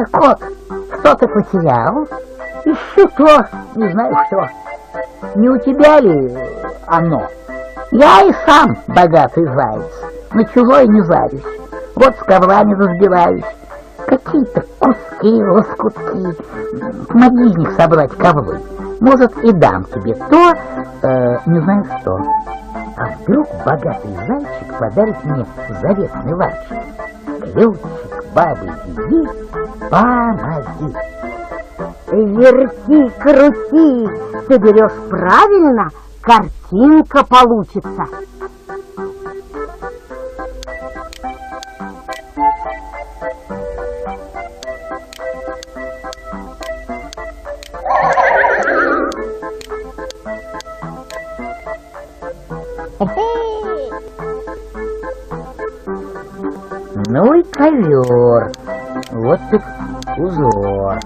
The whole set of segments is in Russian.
кот, что-то потерял? Ищу то, не знаю что. Не у тебя ли оно? Я и сам богатый заяц, на чужой не зарюсь. Вот с ковра не разбираюсь. Какие-то куски, лоскутки. Помоги из них собрать ковры. Может, и дам тебе то, не знаю что. А вдруг богатый зайчик подарит мне заветный ларчик? Ключик бабы Яги, помоги. Верти, крути, ты берешь правильно, картинка получится. Ну и ковер. Вот так узор.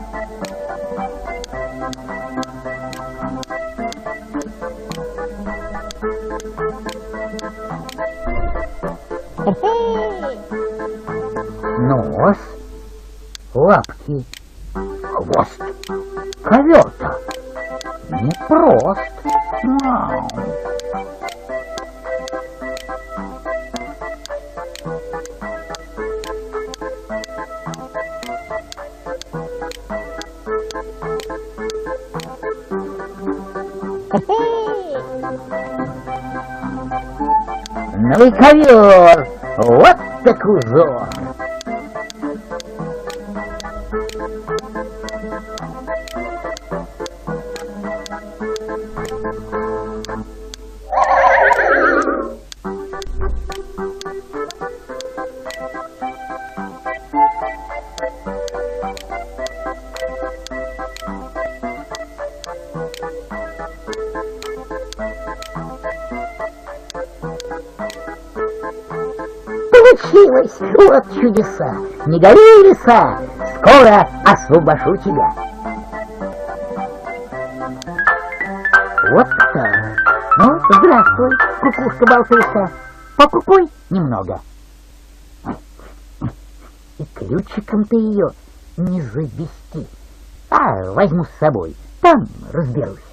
Нос, лапки, хвост. Ковер-то непрост. Вау. Ну и ковер, вот так узор. Получилось! Вот чудеса! Не гори, лиса! Скоро освобожу тебя! Вот так! Ну, здравствуй, кукушка-болтыша! Покукуй немного! И ключиком ты ее не завести! А возьму с собой, там разберусь!